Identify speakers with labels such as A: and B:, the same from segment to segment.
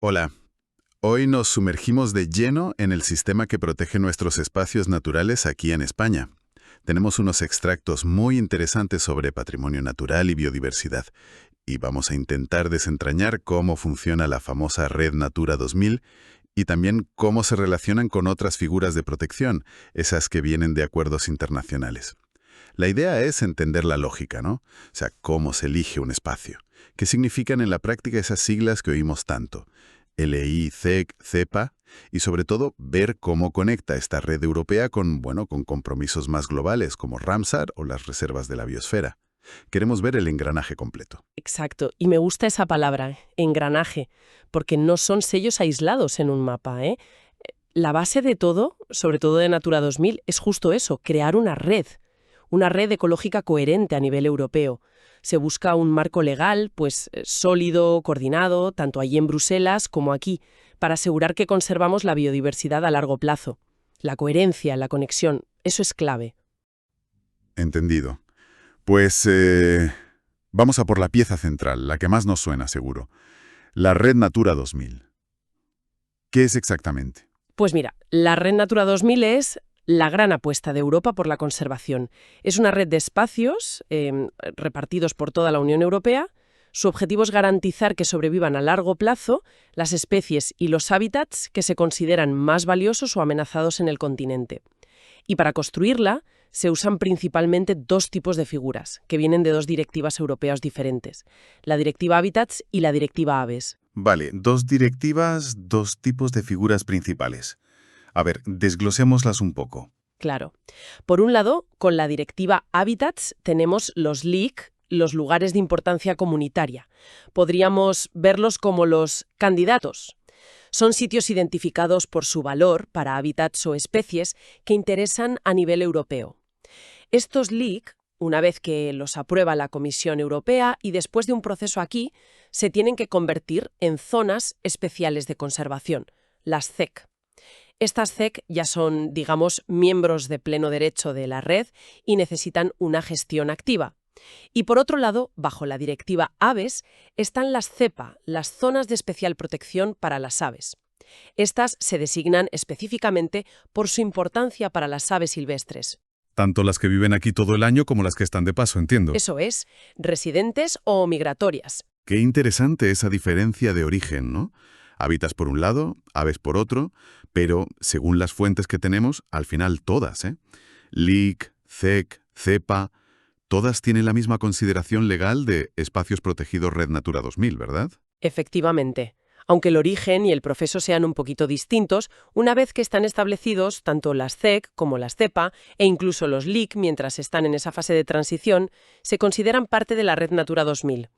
A: Hola, hoy nos sumergimos de lleno en el sistema que protege nuestros espacios naturales aquí en España. Tenemos unos extractos muy interesantes sobre patrimonio natural y biodiversidad, y vamos a intentar desentrañar cómo funciona la famosa Red Natura 2000 y también cómo se relacionan con otras figuras de protección, esas que vienen de acuerdos internacionales. La idea es entender la lógica, ¿no? O sea, cómo se elige un espacio. ¿Qué significan en la práctica esas siglas que oímos tanto? LI, CEC, CEPA, y sobre todo ver cómo conecta esta red europea con compromisos más globales como Ramsar o las reservas de la biosfera. Queremos ver el engranaje completo.
B: Exacto, y me gusta esa palabra, engranaje, porque no son sellos aislados en un mapa, ¿eh? La base de todo, sobre todo de Natura 2000, es justo eso, crear una red ecológica coherente a nivel europeo. Se busca un marco legal, pues sólido, coordinado, tanto allí en Bruselas como aquí, para asegurar que conservamos la biodiversidad a largo plazo. La coherencia, la conexión, eso es clave.
A: Entendido. Pues vamos a por la pieza central, la que más nos suena seguro. La Red Natura 2000. ¿Qué es exactamente?
B: Pues mira, la Red Natura 2000 es la gran apuesta de Europa por la conservación. Es una red de espacios repartidos por toda la Unión Europea. Su objetivo es garantizar que sobrevivan a largo plazo las especies y los hábitats que se consideran más valiosos o amenazados en el continente. Y para construirla se usan principalmente dos tipos de figuras, que vienen de dos directivas europeas diferentes, la Directiva Habitats y la Directiva Aves.
A: Vale, dos directivas, dos tipos de figuras principales. A ver, desglosémoslas un poco.
B: Claro. Por un lado, con la Directiva Habitats tenemos los LIC, los lugares de importancia comunitaria. Podríamos verlos como los candidatos. Son sitios identificados por su valor para hábitats o especies que interesan a nivel europeo. Estos LIC, una vez que los aprueba la Comisión Europea y después de un proceso aquí, se tienen que convertir en zonas especiales de conservación, las ZEC. Estas ZEC ya son, digamos, miembros de pleno derecho de la red y necesitan una gestión activa. Y por otro lado, bajo la directiva Aves, están las ZEPA, las zonas de especial protección para las aves. Estas se designan específicamente por su importancia para las aves silvestres.
A: Tanto las que viven aquí todo el año como las que están de paso, entiendo.
B: Eso es, residentes o migratorias.
A: Qué interesante esa diferencia de origen, ¿no? Hábitats por un lado, aves por otro, pero según las fuentes que tenemos, al final todas, ¿eh? LIC, CEC, CEPA, todas tienen la misma consideración legal de espacios protegidos Red Natura 2000, ¿verdad?
B: Efectivamente. Aunque el origen y el proceso sean un poquito distintos, una vez que están establecidos, tanto las ZEC como las CEPA e incluso los LIC, mientras están en esa fase de transición, se consideran parte de la Red Natura 2000.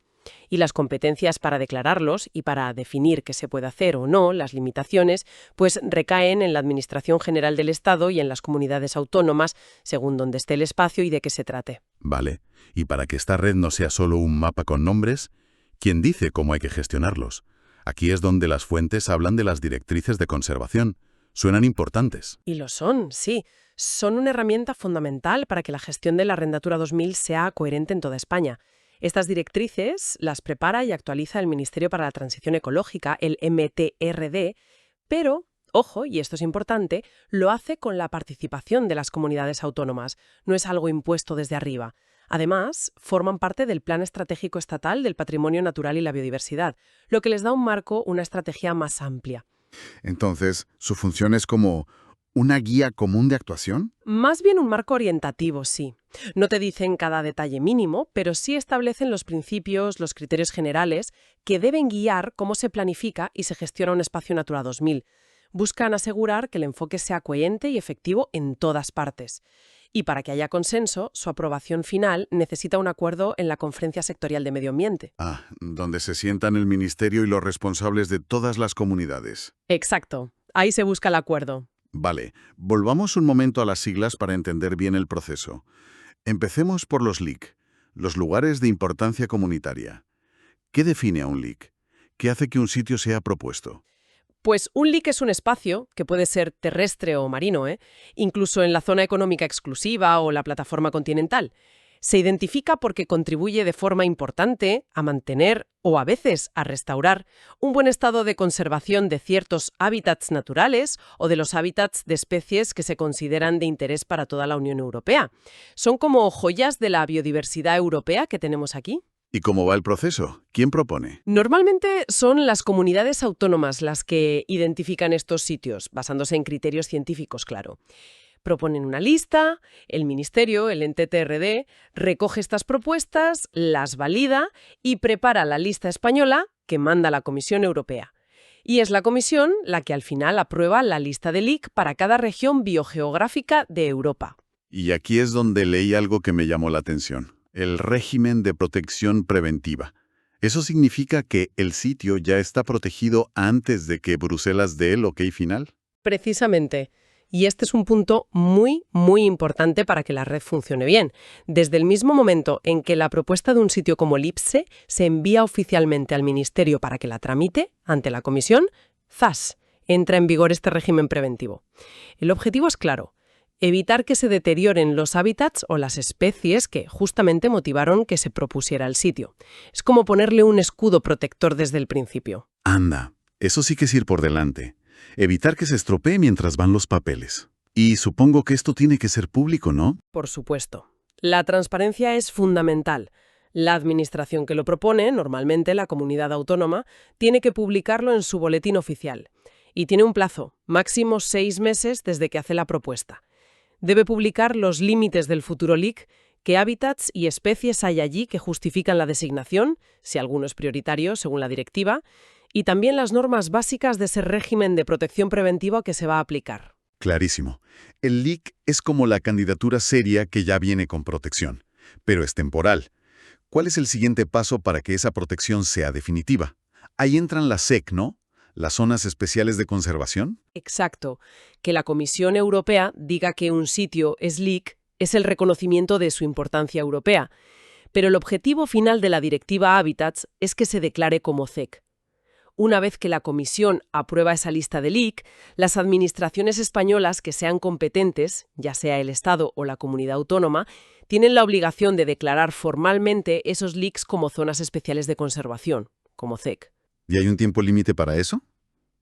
B: Y las competencias para declararlos y para definir qué se puede hacer o no, las limitaciones, pues recaen en la Administración General del Estado y en las comunidades autónomas, según donde esté el espacio y de qué se trate.
A: Vale. Y para que esta red no sea solo un mapa con nombres, ¿quién dice cómo hay que gestionarlos? Aquí es donde las fuentes hablan de las directrices de conservación. Suenan importantes.
B: Y lo son, sí. Son una herramienta fundamental para que la gestión de la Red Natura 2000 sea coherente en toda España. Estas directrices las prepara y actualiza el Ministerio para la Transición Ecológica, el MTRD, pero, ojo, y esto es importante, lo hace con la participación de las comunidades autónomas. No es algo impuesto desde arriba. Además, forman parte del Plan Estratégico Estatal del Patrimonio Natural y la Biodiversidad, lo que les da un marco, una estrategia más amplia.
A: Entonces, ¿su función es como una guía común de actuación?
B: Más bien un marco orientativo, sí. No te dicen cada detalle mínimo, pero sí establecen los principios, los criterios generales que deben guiar cómo se planifica y se gestiona un espacio Natura 2000. Buscan asegurar que el enfoque sea coherente y efectivo en todas partes. Y para que haya consenso, su aprobación final necesita un acuerdo en la Conferencia Sectorial de Medio Ambiente.
A: Ah, donde se sientan el ministerio y los responsables de todas las comunidades.
B: Exacto. Ahí se busca el acuerdo.
A: Vale, volvamos un momento a las siglas para entender bien el proceso. Empecemos por los LIC, los lugares de importancia comunitaria. ¿Qué define a un LIC? ¿Qué hace que un sitio sea propuesto?
B: Pues un LIC es un espacio, que puede ser terrestre o marino, incluso en la zona económica exclusiva o la plataforma continental. Se identifica porque contribuye de forma importante a mantener o a veces a restaurar un buen estado de conservación de ciertos hábitats naturales o de los hábitats de especies que se consideran de interés para toda la Unión Europea. Son como joyas de la biodiversidad europea que tenemos aquí.
A: ¿Y cómo va el proceso? ¿Quién propone?
B: Normalmente son las comunidades autónomas las que identifican estos sitios, basándose en criterios científicos, claro. Proponen una lista, el Ministerio, el ente TRD, recoge estas propuestas, las valida y prepara la lista española que manda la Comisión Europea. Y es la Comisión la que al final aprueba la lista de LIC para cada región biogeográfica de Europa.
A: Y aquí es donde leí algo que me llamó la atención. El régimen de protección preventiva. ¿Eso significa que el sitio ya está protegido antes de que Bruselas dé el ok final?
B: Precisamente. Y este es un punto muy, muy importante para que la red funcione bien. Desde el mismo momento en que la propuesta de un sitio como LIPSE se envía oficialmente al Ministerio para que la tramite ante la Comisión, ¡zas!, entra en vigor este régimen preventivo. El objetivo es claro: evitar que se deterioren los hábitats o las especies que justamente motivaron que se propusiera el sitio. Es como ponerle un escudo protector desde el principio.
A: Anda, eso sí que es ir por delante. Evitar que se estropee mientras van los papeles. Y supongo que esto tiene que ser público, ¿no?
B: Por supuesto. La transparencia es fundamental. La administración que lo propone, normalmente la comunidad autónoma, tiene que publicarlo en su boletín oficial. Y tiene un plazo, máximo 6 meses desde que hace la propuesta. Debe publicar los límites del futuro LIC, qué hábitats y especies hay allí que justifican la designación, si alguno es prioritario según la directiva, y también las normas básicas de ese régimen de protección preventiva que se va a aplicar.
A: Clarísimo. El LIC es como la candidatura seria que ya viene con protección, pero es temporal. ¿Cuál es el siguiente paso para que esa protección sea definitiva? Ahí entran las ZEC, ¿no? ¿Las zonas especiales de conservación?
B: Exacto. Que la Comisión Europea diga que un sitio es LIC es el reconocimiento de su importancia europea, pero el objetivo final de la Directiva Hábitats es que se declare como ZEC. Una vez que la Comisión aprueba esa lista de LIC, las administraciones españolas que sean competentes, ya sea el Estado o la comunidad autónoma, tienen la obligación de declarar formalmente esos LICs como zonas especiales de conservación, como ZEC.
A: ¿Y hay un tiempo límite para eso?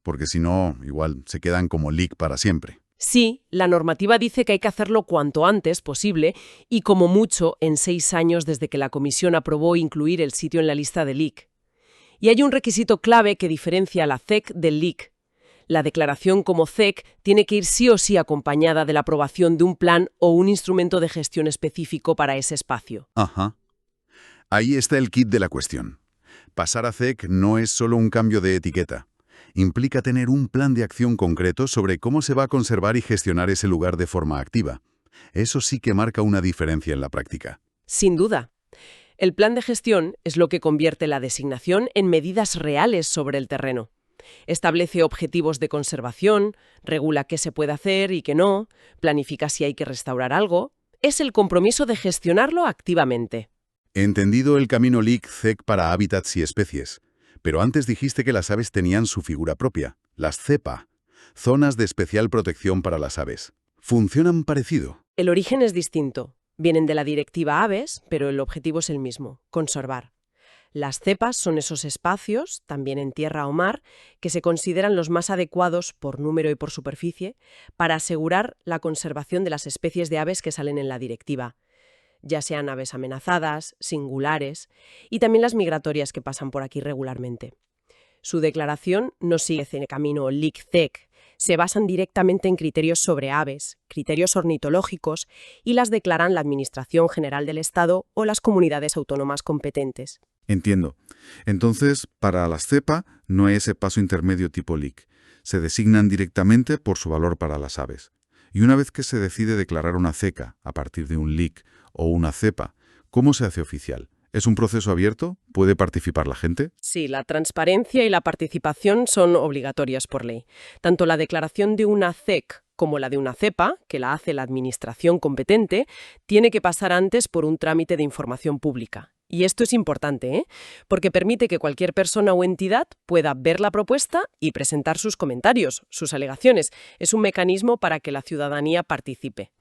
A: Porque si no, igual se quedan como LIC para siempre.
B: Sí, la normativa dice que hay que hacerlo cuanto antes posible y como mucho en 6 años desde que la Comisión aprobó incluir el sitio en la lista de LIC. Y hay un requisito clave que diferencia a la ZEC del LIC. La declaración como ZEC tiene que ir sí o sí acompañada de la aprobación de un plan o un instrumento de gestión específico para ese espacio.
A: Ajá. Ahí está el kit de la cuestión. Pasar a ZEC no es solo un cambio de etiqueta. Implica tener un plan de acción concreto sobre cómo se va a conservar y gestionar ese lugar de forma activa. Eso sí que marca una diferencia en la práctica.
B: Sin duda. El plan de gestión es lo que convierte la designación en medidas reales sobre el terreno. Establece objetivos de conservación, regula qué se puede hacer y qué no, planifica si hay que restaurar algo. Es el compromiso de gestionarlo activamente.
A: He entendido el camino LIC-ZEC para hábitats y especies. Pero antes dijiste que las aves tenían su figura propia, las ZEPA, zonas de especial protección para las aves. ¿Funcionan parecido?
B: El origen es distinto. Vienen de la Directiva Aves, pero el objetivo es el mismo: conservar. Las cepas son esos espacios, también en tierra o mar, que se consideran los más adecuados por número y por superficie para asegurar la conservación de las especies de aves que salen en la directiva, ya sean aves amenazadas, singulares y también las migratorias que pasan por aquí regularmente. Su declaración no sigue el camino LIC-ZEC. Se basan directamente en criterios sobre aves, criterios ornitológicos, y las declaran la Administración General del Estado o las comunidades autónomas competentes.
C: Entiendo. Entonces, para las CEPA no hay ese paso intermedio tipo LIC. Se designan directamente por su valor para las aves. Y una vez que se decide declarar una CECA a partir de un LIC o una CEPA, ¿cómo se hace oficial? ¿Es un proceso abierto? ¿Puede participar la gente?
B: Sí, la transparencia y la participación son obligatorias por ley. Tanto la declaración de una ZEC como la de una CEPA, que la hace la administración competente, tiene que pasar antes por un trámite de información pública. Y esto es importante, porque permite que cualquier persona o entidad pueda ver la propuesta y presentar sus comentarios, sus alegaciones. Es un mecanismo para que la ciudadanía participe.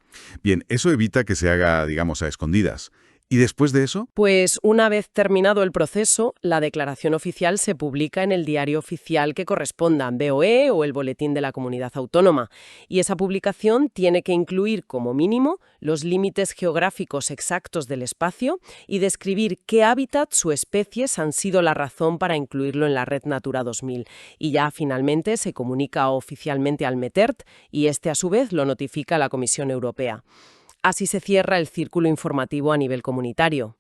C: Bien, eso evita que se haga, digamos, a escondidas. ¿Y después de eso?
B: Pues una vez terminado el proceso, la declaración oficial se publica en el diario oficial que corresponda, BOE o el Boletín de la Comunidad Autónoma, y esa publicación tiene que incluir, como mínimo, los límites geográficos exactos del espacio y describir qué hábitats o especies han sido la razón para incluirlo en la Red Natura 2000. Y ya finalmente se comunica oficialmente al METERT y este a su vez lo notifica a la Comisión Europea. Así se cierra el círculo informativo a nivel comunitario.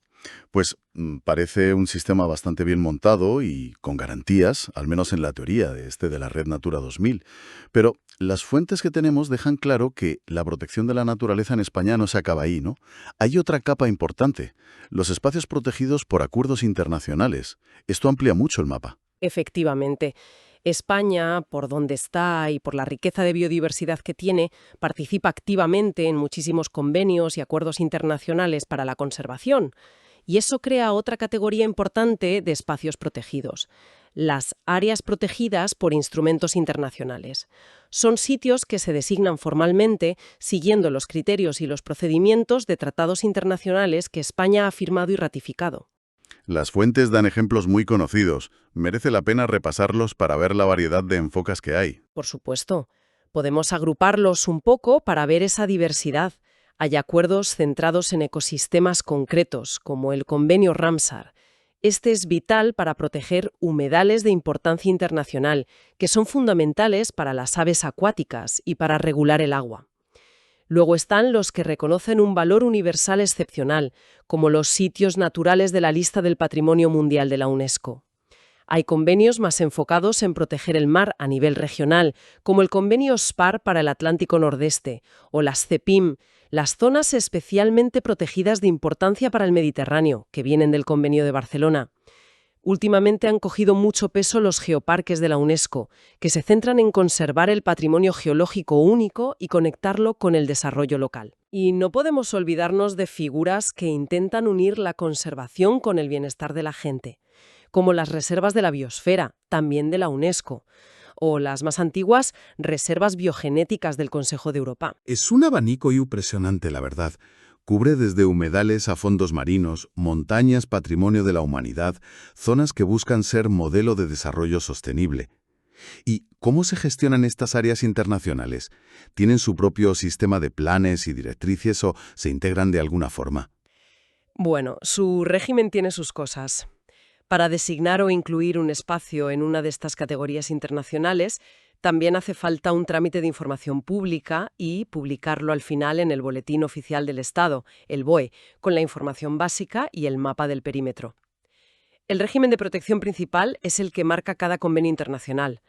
A: Pues parece un sistema bastante bien montado y con garantías, al menos en la teoría de la Red Natura 2000. Pero las fuentes que tenemos dejan claro que la protección de la naturaleza en España no se acaba ahí, ¿no? Hay otra capa importante, los espacios protegidos por acuerdos internacionales. Esto amplía mucho el mapa.
B: Efectivamente, España, por donde está y por la riqueza de biodiversidad que tiene, participa activamente en muchísimos convenios y acuerdos internacionales para la conservación. Y eso crea otra categoría importante de espacios protegidos, las áreas protegidas por instrumentos internacionales. Son sitios que se designan formalmente siguiendo los criterios y los procedimientos de tratados internacionales que España ha firmado y ratificado.
A: Las fuentes dan ejemplos muy conocidos. Merece la pena repasarlos para ver la variedad de enfoques que hay.
B: Por supuesto, podemos agruparlos un poco para ver esa diversidad. Hay acuerdos centrados en ecosistemas concretos, como el Convenio Ramsar. Este es vital para proteger humedales de importancia internacional, que son fundamentales para las aves acuáticas y para regular el agua. Luego están los que reconocen un valor universal excepcional, como los sitios naturales de la lista del Patrimonio Mundial de la UNESCO. Hay convenios más enfocados en proteger el mar a nivel regional, como el Convenio SPAR para el Atlántico Nordeste, o las CEPIM, las zonas especialmente protegidas de importancia para el Mediterráneo, que vienen del Convenio de Barcelona. Últimamente han cogido mucho peso los geoparques de la UNESCO, que se centran en conservar el patrimonio geológico único y conectarlo con el desarrollo local. Y no podemos olvidarnos de figuras que intentan unir la conservación con el bienestar de la gente, como las reservas de la biosfera, también de la UNESCO, o las más antiguas, reservas biogenéticas del Consejo de Europa.
A: Es un abanico impresionante, la verdad. Cubre desde humedales a fondos marinos, montañas patrimonio de la humanidad, zonas que buscan ser modelo de desarrollo sostenible. ¿Y cómo se gestionan estas áreas internacionales? ¿Tienen su propio sistema de planes y directrices o se integran de alguna forma?
B: Bueno, su régimen tiene sus cosas. Para designar o incluir un espacio en una de estas categorías internacionales, también hace falta un trámite de información pública y publicarlo al final en el Boletín Oficial del Estado, el BOE, con la información básica y el mapa del perímetro. El régimen de protección principal es el que marca cada convenio internacional.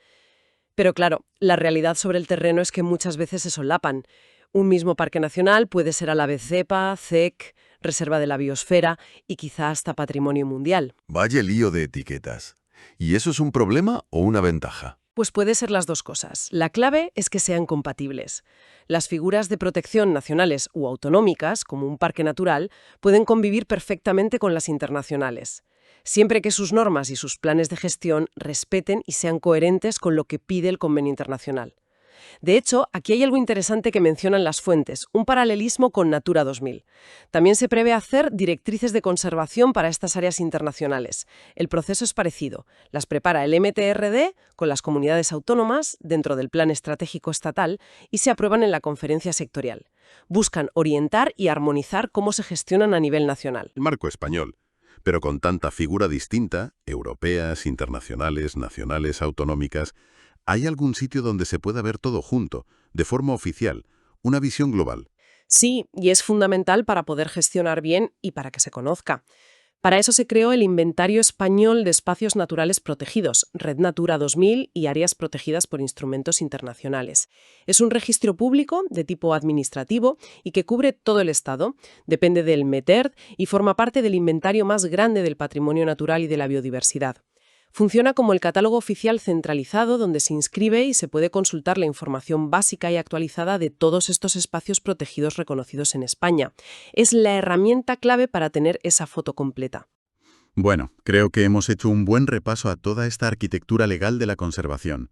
B: Pero claro, la realidad sobre el terreno es que muchas veces se solapan. Un mismo parque nacional puede ser a la vez CEPA, CEC, Reserva de la Biosfera y quizá hasta Patrimonio Mundial.
D: Vaya lío de etiquetas. ¿Y eso es un problema o una ventaja?
B: Pues puede ser las dos cosas. La clave es que sean compatibles. Las figuras de protección nacionales u autonómicas, como un parque natural, pueden convivir perfectamente con las internacionales, siempre que sus normas y sus planes de gestión respeten y sean coherentes con lo que pide el convenio internacional. De hecho, aquí hay algo interesante que mencionan las fuentes, un paralelismo con Natura 2000. También se prevé hacer directrices de conservación para estas áreas internacionales. El proceso es parecido. Las prepara el MTRD con las comunidades autónomas dentro del Plan Estratégico Estatal y se aprueban en la conferencia sectorial. Buscan orientar y armonizar cómo se gestionan a nivel nacional.
D: El marco español, pero con tanta figura distinta, europeas, internacionales, nacionales, autonómicas. ¿Hay algún sitio donde se pueda ver todo junto, de forma oficial, una visión global?
B: Sí, y es fundamental para poder gestionar bien y para que se conozca. Para eso se creó el Inventario Español de Espacios Naturales Protegidos, Red Natura 2000 y áreas protegidas por instrumentos internacionales. Es un registro público de tipo administrativo y que cubre todo el Estado, depende del METERT y forma parte del inventario más grande del patrimonio natural y de la biodiversidad. Funciona como el catálogo oficial centralizado donde se inscribe y se puede consultar la información básica y actualizada de todos estos espacios protegidos reconocidos en España. Es la herramienta clave para tener esa foto completa.
A: Bueno, creo que hemos hecho un buen repaso a toda esta arquitectura legal de la conservación.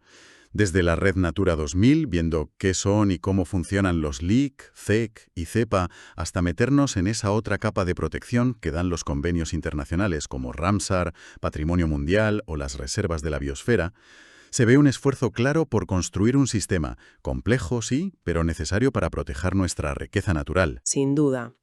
A: Desde la Red Natura 2000, viendo qué son y cómo funcionan los LIC, CEC y CEPA, hasta meternos en esa otra capa de protección que dan los convenios internacionales como Ramsar, Patrimonio Mundial o las reservas de la biosfera, se ve un esfuerzo claro por construir un sistema, complejo sí, pero necesario para proteger nuestra riqueza natural.
B: Sin duda.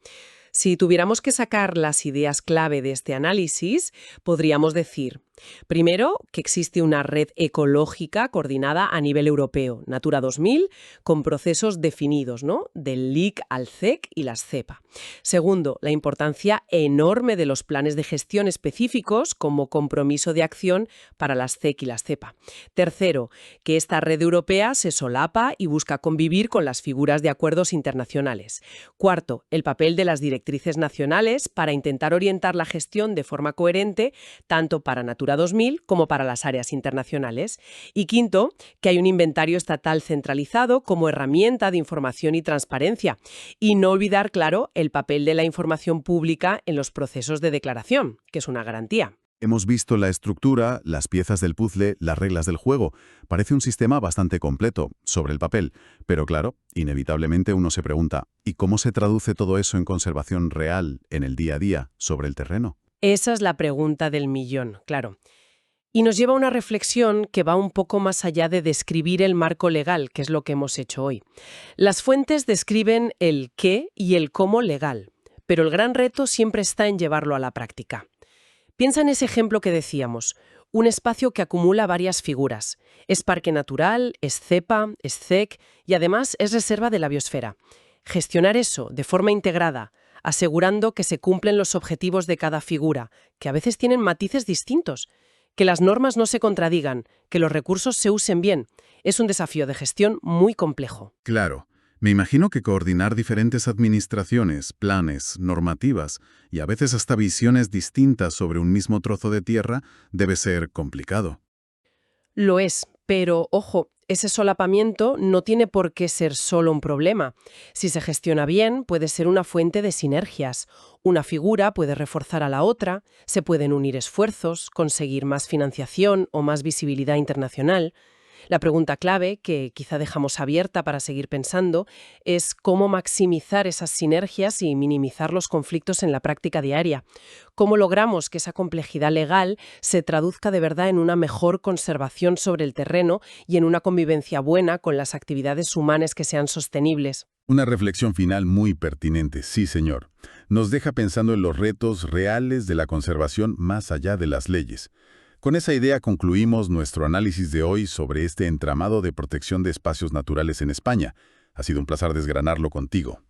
B: Si tuviéramos que sacar las ideas clave de este análisis, podríamos decir, primero, que existe una red ecológica coordinada a nivel europeo, Natura 2000, con procesos definidos, ¿no? Del LIC al CEC y las CEPA. Segundo, la importancia enorme de los planes de gestión específicos como compromiso de acción para las CEC y las CEPA. Tercero, que esta red europea se solapa y busca convivir con las figuras de acuerdos internacionales. Cuarto, el papel de las directrices nacionales para intentar orientar la gestión de forma coherente tanto para Natura 2000 como para las áreas internacionales. Y quinto, que hay un inventario estatal centralizado como herramienta de información y transparencia. Y no olvidar, claro, el papel de la información pública en los procesos de declaración, que es una garantía.
A: Hemos visto la estructura, las piezas del puzzle, las reglas del juego. Parece un sistema bastante completo, sobre el papel. Pero claro, inevitablemente uno se pregunta, ¿y cómo se traduce todo eso en conservación real, en el día a día, sobre el terreno?
B: Esa es la pregunta del millón, claro. Y nos lleva a una reflexión que va un poco más allá de describir el marco legal, que es lo que hemos hecho hoy. Las fuentes describen el qué y el cómo legal, pero el gran reto siempre está en llevarlo a la práctica. Piensa en ese ejemplo que decíamos, un espacio que acumula varias figuras. Es parque natural, es CEPA, es CEC y además es reserva de la biosfera. Gestionar eso de forma integrada, asegurando que se cumplen los objetivos de cada figura, que a veces tienen matices distintos, que las normas no se contradigan, que los recursos se usen bien, es un desafío de gestión muy complejo.
A: Claro. Me imagino que coordinar diferentes administraciones, planes, normativas y a veces hasta visiones distintas sobre un mismo trozo de tierra debe ser complicado.
B: Lo es, pero ojo, ese solapamiento no tiene por qué ser solo un problema. Si se gestiona bien, puede ser una fuente de sinergias. Una figura puede reforzar a la otra, se pueden unir esfuerzos, conseguir más financiación o más visibilidad internacional. La pregunta clave, que quizá dejamos abierta para seguir pensando, es cómo maximizar esas sinergias y minimizar los conflictos en la práctica diaria. ¿Cómo logramos que esa complejidad legal se traduzca de verdad en una mejor conservación sobre el terreno y en una convivencia buena con las actividades humanas que sean sostenibles?
D: Una reflexión final muy pertinente, sí señor. Nos deja pensando en los retos reales de la conservación más allá de las leyes. Con esa idea concluimos nuestro análisis de hoy sobre este entramado de protección de espacios naturales en España. Ha sido un placer desgranarlo contigo.